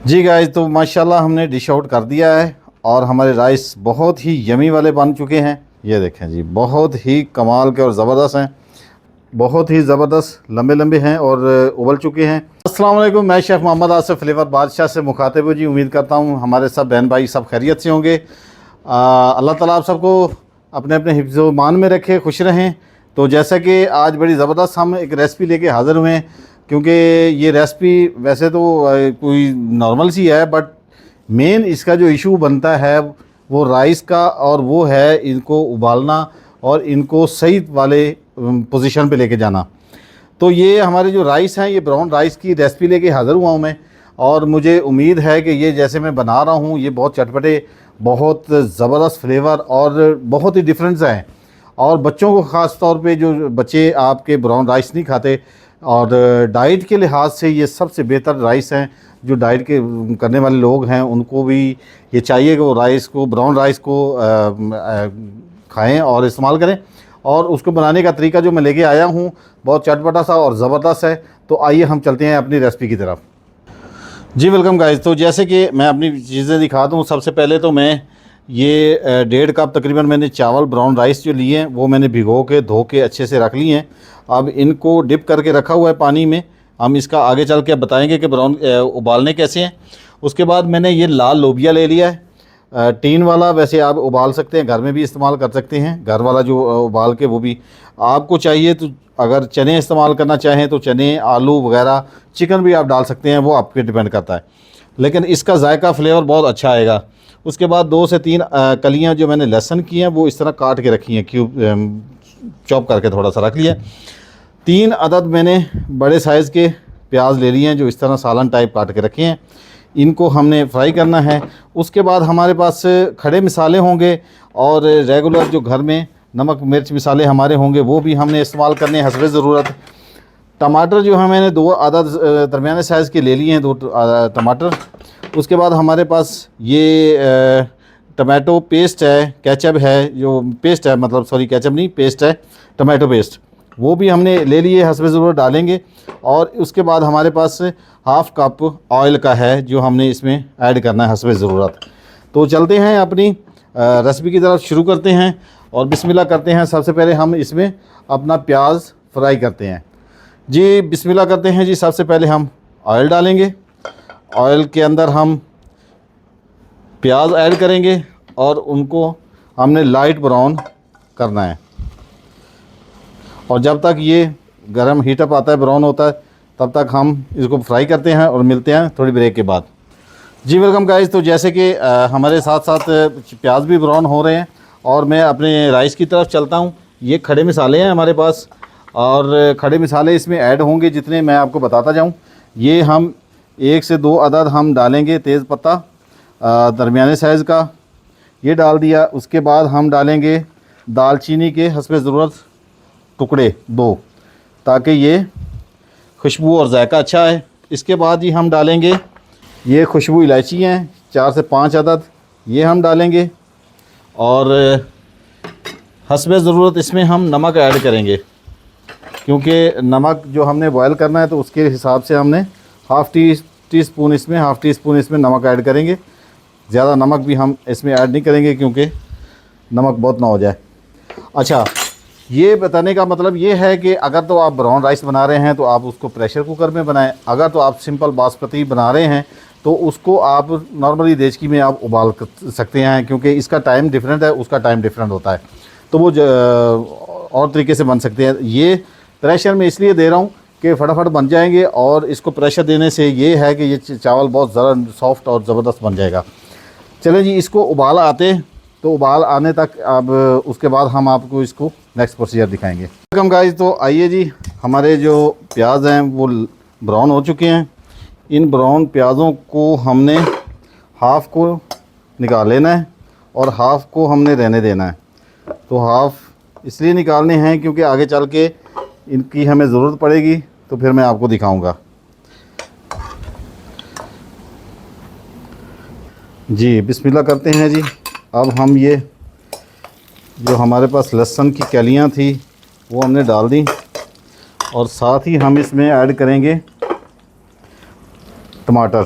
जी guys, तो माशाल्लाह हमने डिश आउट कर दिया है और हमारे राइस बहुत ही यमी वाले बन चुके हैं। ये देखें जी, बहुत ही कमाल के और ज़बरदस्त हैं, बहुत ही ज़बरदस्त लंबे लंबे हैं और उबल चुके हैं। अस्सलाम वालेकुम, मैं शेफ़ मोहम्मद आसिफ फ्लेवर बादशाह से मुखातिब हूँ जी। उम्मीद करता हूँ हमारे सब बहन भाई सब खैरियत से होंगे। अल्लाह ताला आप सबको अपने अपने हिफ्ज़-ओ-मान में रखे, खुश रहें। तो जैसा कि आज बड़ी ज़बरदस्त हम एक रेसिपी लेके हाज़िर हुए हैं, क्योंकि ये रेसिपी वैसे तो कोई नॉर्मल सी है, बट मेन इसका जो इशू बनता है वो राइस का, और वो है इनको उबालना और इनको सही वाले पोजीशन पे लेके जाना। तो ये हमारे जो राइस हैं, ये ब्राउन राइस की रेसिपी लेके हाज़िर हुआ हूँ मैं, और मुझे उम्मीद है कि ये जैसे मैं बना रहा हूँ ये बहुत चटपटे, बहुत ज़बरदस्त फ्लेवर और बहुत ही डिफरेंस हैं। और बच्चों को ख़ास तौर पे, जो बच्चे आपके ब्राउन राइस नहीं खाते, और डाइट के लिहाज से ये सबसे बेहतर राइस हैं। जो डाइट के करने वाले लोग हैं उनको भी ये चाहिए कि वो राइस को, ब्राउन राइस को खाएँ और इस्तेमाल करें। और उसको बनाने का तरीका जो मैं लेके आया हूँ बहुत चटपटा सा और ज़बरदस्त है। तो आइए हम चलते हैं अपनी रेसिपी की तरफ। जी वेलकम गाइस। तो जैसे कि मैं अपनी चीज़ें दिखा दूँ, सबसे पहले तो मैं ये 1.5 कप तकरीबन मैंने चावल ब्राउन राइस जो लिए हैं वो मैंने भिगो के धो के अच्छे से रख लिए हैं। अब इनको डिप करके रखा हुआ है पानी में। हम इसका आगे चल के बताएंगे कि ब्राउन उबालने कैसे हैं। उसके बाद मैंने ये लाल लोबिया ले लिया है, टीन वाला। वैसे आप उबाल सकते हैं, घर में भी इस्तेमाल कर सकते हैं, घर वाला जो उबाल के, वो भी आपको चाहिए तो अगर चने इस्तेमाल करना चाहें तो चने, आलू वगैरह, चिकन भी आप डाल सकते हैं, वो आप पे डिपेंड करता है, लेकिन इसका जायका फ्लेवर बहुत अच्छा आएगा। उसके बाद 2 से 3 कलियां जो मैंने लहसुन की हैं वो इस तरह काट के रखी हैं, क्यूब चॉप करके थोड़ा सा रख लिया। 3 अदद मैंने बड़े साइज़ के प्याज ले लिए हैं, जो इस तरह सालन टाइप काट के रखे हैं। इनको हमने फ्राई करना है। उसके बाद हमारे पास खड़े मसाले होंगे, और रेगुलर जो घर में नमक मिर्च मसाले हमारे होंगे वो भी हमने इस्तेमाल करने हैं हस्बे ज़रूरत। टमाटर जो है मैंने 2 अदद दरमियाने साइज़ के ले लिए हैं, 2 टमाटर। उसके बाद हमारे पास ये टमाटो पेस्ट है, केचप है, जो पेस्ट है, मतलब सॉरी केचप नहीं, पेस्ट है, टमाटो पेस्ट, वो भी हमने ले लिए, हस्बे ज़रूरत डालेंगे। और उसके बाद हमारे पास हाफ़ कप ऑयल का है जो हमने इसमें ऐड करना है हस्बे ज़रूरत। तो चलते हैं अपनी रेसिपी की तरफ, शुरू करते हैं और बिस्मिल्लाह करते हैं। सबसे पहले हम इसमें अपना प्याज फ्राई करते हैं जी। बिस्मिल्लाह करते हैं जी। सबसे पहले हम ऑयल डालेंगे, ऑयल के अंदर हम प्याज ऐड करेंगे और उनको हमने लाइट ब्राउन करना है। और जब तक ये गरम हीटअप आता है, ब्राउन होता है, तब तक हम इसको फ्राई करते हैं और मिलते हैं थोड़ी ब्रेक के बाद। जी वेलकम गाइस। तो जैसे कि हमारे साथ साथ प्याज भी ब्राउन हो रहे हैं और मैं अपने राइस की तरफ चलता हूँ। ये खड़े मसाले हैं हमारे पास, और खड़े मसाले इसमें ऐड होंगे जितने मैं आपको बताता जाऊँ। ये हम 1 से 2 अदद हम डालेंगे तेज़ पत्ता दरमियाने साइज़ का, ये डाल दिया। उसके बाद हम डालेंगे दालचीनी के हस्बे ज़रूरत टुकड़े 2, ताकि ये खुशबू और जायका अच्छा है। इसके बाद ही हम डालेंगे ये खुशबू इलायची हैं 4 से 5 अदद, ये हम डालेंगे। और हस्बे ज़रूरत इसमें हम नमक ऐड करेंगे, क्योंकि नमक जो हमने बॉयल करना है तो उसके हिसाब से हमने हाफ़ टी स्पून इसमें नमक ऐड करेंगे। ज़्यादा नमक भी हम इसमें ऐड नहीं करेंगे क्योंकि नमक बहुत ना हो जाए। अच्छा, ये बताने का मतलब ये है कि अगर तो आप ब्राउन राइस बना रहे हैं तो आप उसको प्रेशर कुकर में बनाएं। अगर तो आप सिंपल बासमती बना रहे हैं तो उसको आप नॉर्मली देचकी में आप उबाल सकते हैं, क्योंकि इसका टाइम डिफरेंट है, उसका टाइम डिफरेंट होता है, तो वो और तरीके से बन सकते हैं। ये प्रेशर में इसलिए दे रहा हूँ कि फटाफट बन जाएंगे, और इसको प्रेशर देने से ये है कि ये चावल बहुत ज़रा सॉफ्ट और ज़बरदस्त बन जाएगा। चलें जी, इसको उबाल आते तो उबाल आने तक, अब उसके बाद हम आपको इसको नेक्स्ट प्रोसीजर दिखाएंगे। Welcome guys. तो आइए जी, हमारे जो प्याज हैं वो ब्राउन हो चुके हैं। इन ब्राउन प्याज़ों को हमने हाफ़ को निकाल लेना है और हाफ़ को हमने रहने देना है। तो हाफ़ इसलिए निकालने हैं क्योंकि आगे चल के इनकी हमें ज़रूरत पड़ेगी, तो फिर मैं आपको दिखाऊंगा। जी बिस्मिल्लाह करते हैं जी। अब हम ये जो हमारे पास लहसुन की कलियां थी वो हमने डाल दी, और साथ ही हम इसमें ऐड करेंगे टमाटर।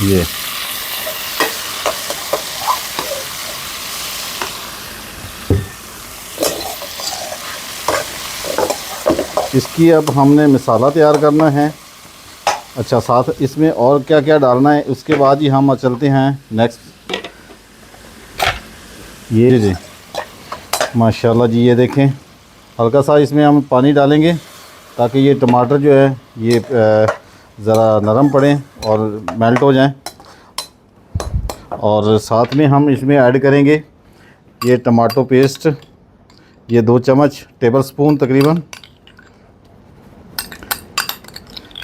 ये इसकी अब हमने मसाला तैयार करना है। अच्छा, साथ इसमें और क्या क्या डालना है उसके बाद ही हम चलते हैं नेक्स्ट। ये जी माशाल्लाह जी, ये देखें हल्का सा इसमें हम पानी डालेंगे ताकि ये टमाटर जो है ये ज़रा नरम पड़े और मेल्ट हो जाएं। और साथ में हम इसमें ऐड करेंगे ये टमाटो पेस्ट, ये 2 चम्मच टेबल स्पून तकरीबन,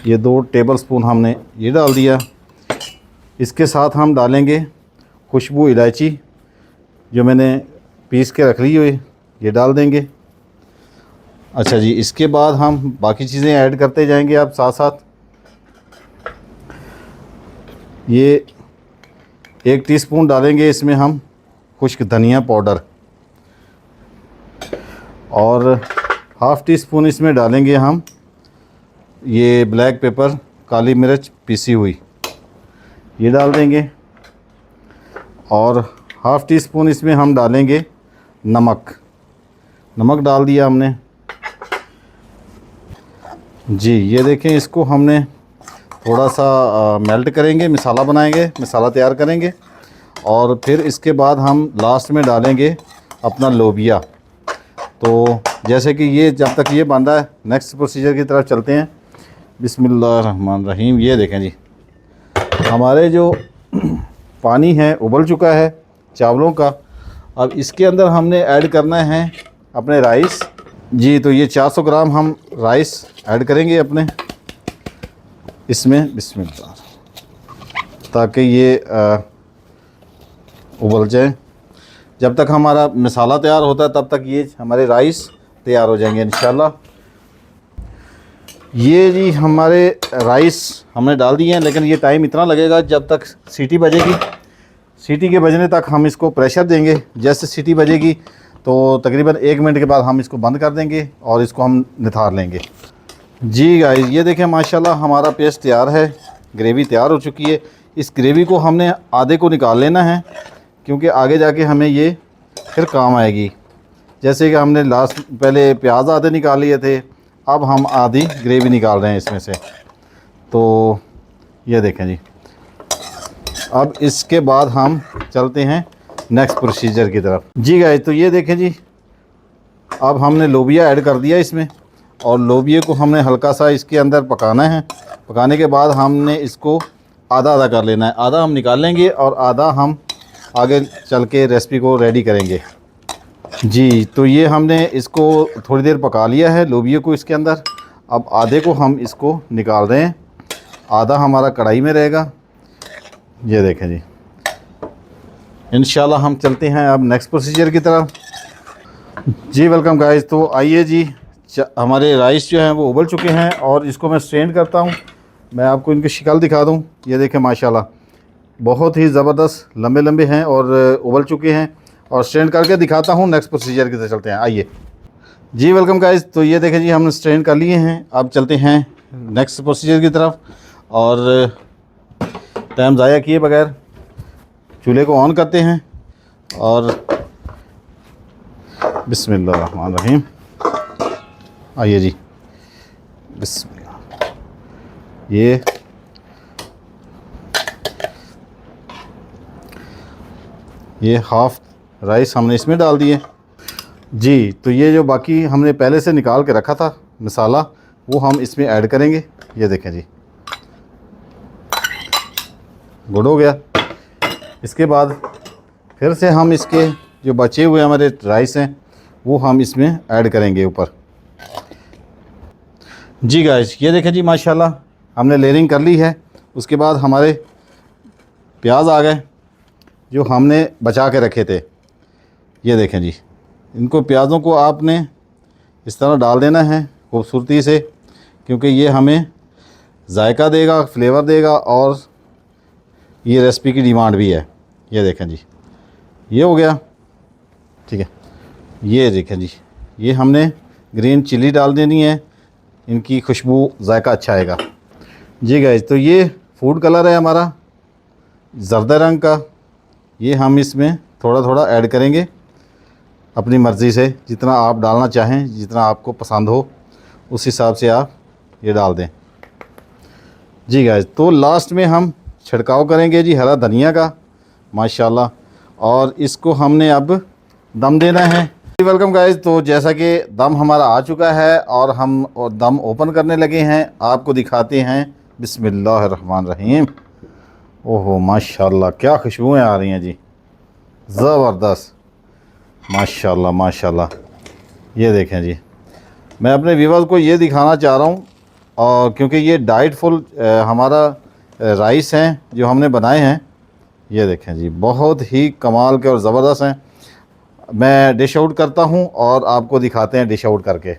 ये 2 टेबल स्पून हमने ये डाल दिया। इसके साथ हम डालेंगे खुशबू इलायची जो मैंने पीस के रख ली हुई, ये डाल देंगे। अच्छा जी, इसके बाद हम बाकी चीज़ें ऐड करते जाएंगे आप साथ साथ। ये 1 टीस्पून डालेंगे इसमें हम खुश्क धनिया पाउडर, और ½ टीस्पून इसमें डालेंगे हम ये ब्लैक पेपर, काली मिर्च पीसी हुई, ये डाल देंगे। और ½ टीस्पून इसमें हम डालेंगे नमक डाल दिया हमने जी। ये देखें, इसको हमने थोड़ा सा मेल्ट करेंगे, मसाला बनाएंगे, मसाला तैयार करेंगे। और फिर इसके बाद हम लास्ट में डालेंगे अपना लोबिया। तो जैसे कि ये जब तक ये बन रहा है, नेक्स्ट प्रोसीजर की तरफ चलते हैं। बिस्मिल्लाहिर्रहमानिर्रहीम। ये देखें जी, हमारे जो पानी है उबल चुका है चावलों का। अब इसके अंदर हमने ऐड करना है अपने राइस जी। तो ये 400 ग्राम हम राइस ऐड करेंगे अपने इसमें, बिस्मिल्लाह, ताकि ये उबल जाए। जब तक हमारा मसाला तैयार होता है तब तक ये हमारे राइस तैयार हो जाएंगे इंशाल्लाह। ये जी हमारे राइस हमने डाल दिए हैं, लेकिन ये टाइम इतना लगेगा जब तक सीटी बजेगी। सीटी के बजने तक हम इसको प्रेशर देंगे। जैसे सीटी बजेगी तो तकरीबन 1 मिनट के बाद हम इसको बंद कर देंगे और इसको हम निथार लेंगे जी। गाइस, ये देखें माशाल्लाह हमारा पेस्ट तैयार है, ग्रेवी तैयार हो चुकी है। इस ग्रेवी को हमने आधे को निकाल लेना है, क्योंकि आगे जाके हमें ये फिर काम आएगी। जैसे कि हमने लास्ट पहले प्याज आधे निकाल लिए थे, अब हम आधी ग्रेवी निकाल रहे हैं इसमें से। तो ये देखें जी, अब इसके बाद हम चलते हैं नेक्स्ट प्रोसीजर की तरफ जी। गाइस, तो ये देखें जी, अब हमने लोबिया ऐड कर दिया इसमें, और लोबिया को हमने हल्का सा इसके अंदर पकाना है। पकाने के बाद हमने इसको आधा आधा कर लेना है। आधा हम निकाल लेंगे और आधा हम आगे चल के रेसिपी को रेडी करेंगे जी। तो ये हमने इसको थोड़ी देर पका लिया है लोबिया को इसके अंदर। अब आधे को हम इसको निकाल रहे हैं, आधा हमारा कढ़ाई में रहेगा। ये देखें जी, इंशाल्लाह हम चलते हैं अब नेक्स्ट प्रोसीजर की तरफ जी। Welcome guys. तो आइए जी, हमारे राइस जो हैं वो उबल चुके हैं और इसको मैं स्ट्रेन करता हूँ। मैं आपको इनकी शक्ल दिखा दूँ। ये देखें माशाल्लाह बहुत ही ज़बरदस्त लंबे लंबे हैं और उबल चुके हैं, और स्ट्रेन करके दिखाता हूँ। नेक्स्ट प्रोसीजर की तरफ चलते हैं, आइए जी। Welcome guys. तो ये देखें जी, हमने स्ट्रेन कर लिए हैं। अब चलते हैं नेक्स्ट प्रोसीजर की तरफ, और टाइम ज़ाया किए बगैर चूल्हे को ऑन करते हैं। और बिस्मिल्लाहिर्रहमानिर्रहीम, आइए जी, बिस्मिल्लाह। ये हाफ़ राइस हमने इसमें डाल दिए जी। तो ये जो बाकी हमने पहले से निकाल के रखा था मसाला, वो हम इसमें ऐड करेंगे। ये देखें जी, गुड हो गया। इसके बाद फिर से हम इसके जो बचे हुए हमारे राइस हैं वो हम इसमें ऐड करेंगे ऊपर जी। गाइस, ये देखें जी माशाल्लाह हमने लेयरिंग कर ली है। उसके बाद हमारे प्याज आ गए जो हमने बचा के रखे थे। ये देखें जी, इनको प्याज़ों को आपने इस तरह डाल देना है खूबसूरती से, क्योंकि ये हमें जायका देगा, फ्लेवर देगा, और ये रेसिपी की डिमांड भी है। ये देखें जी, ये हो गया, ठीक है। ये देखें जी, ये हमने ग्रीन चिली डाल देनी है, इनकी खुशबू जायका अच्छा आएगा जी। गाइस, तो ये फूड कलर है हमारा, जर्दा रंग का, ये हम इसमें थोड़ा थोड़ा ऐड करेंगे अपनी मर्ज़ी से, जितना आप डालना चाहें, जितना आपको पसंद हो उस हिसाब से आप ये डाल दें जी गाइस। तो लास्ट में हम छिड़काव करेंगे जी हरा धनिया का माशाल्लाह, और इसको हमने अब दम देना है। Welcome guys. तो जैसा कि दम हमारा आ चुका है और हम दम ओपन करने लगे हैं, आपको दिखाते हैं। बिस्मिल्लाहिर्रहमानिर्रहीम। ओहो माशाल्लाह क्या खुशबुएं आ रही हैं जी, ज़बरदस्त माशाल्लाह माशाल्लाह। ये देखें जी, मैं अपने व्यूअर्स को ये दिखाना चाह रहा हूँ, और क्योंकि ये डाइटफुल हमारा राइस हैं जो हमने बनाए हैं। ये देखें जी, बहुत ही कमाल के और ज़बरदस्त हैं। मैं डिश आउट करता हूँ और आपको दिखाते हैं डिश आउट करके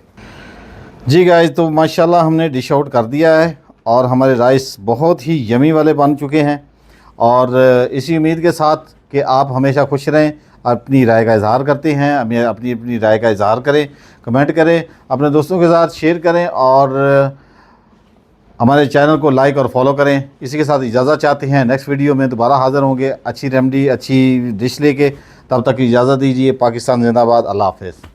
जी गाइस। तो माशाल्लाह हमने डिश आउट कर दिया है और हमारे राइस बहुत ही यमी वाले बन चुके हैं, और इसी उम्मीद के साथ कि आप हमेशा खुश रहें, अपनी राय का इज़हार करते हैं, अपनी अपनी राय का इज़हार करें, कमेंट करें, अपने दोस्तों के साथ शेयर करें, और हमारे चैनल को लाइक और फॉलो करें। इसी के साथ इजाज़त चाहते हैं, नेक्स्ट वीडियो में दोबारा हाज़िर होंगे अच्छी रेमडी अच्छी डिश लेके। तब तक की इजाज़त दीजिए। पाकिस्तान जिंदाबाद। अल्लाह हाफ़िज़।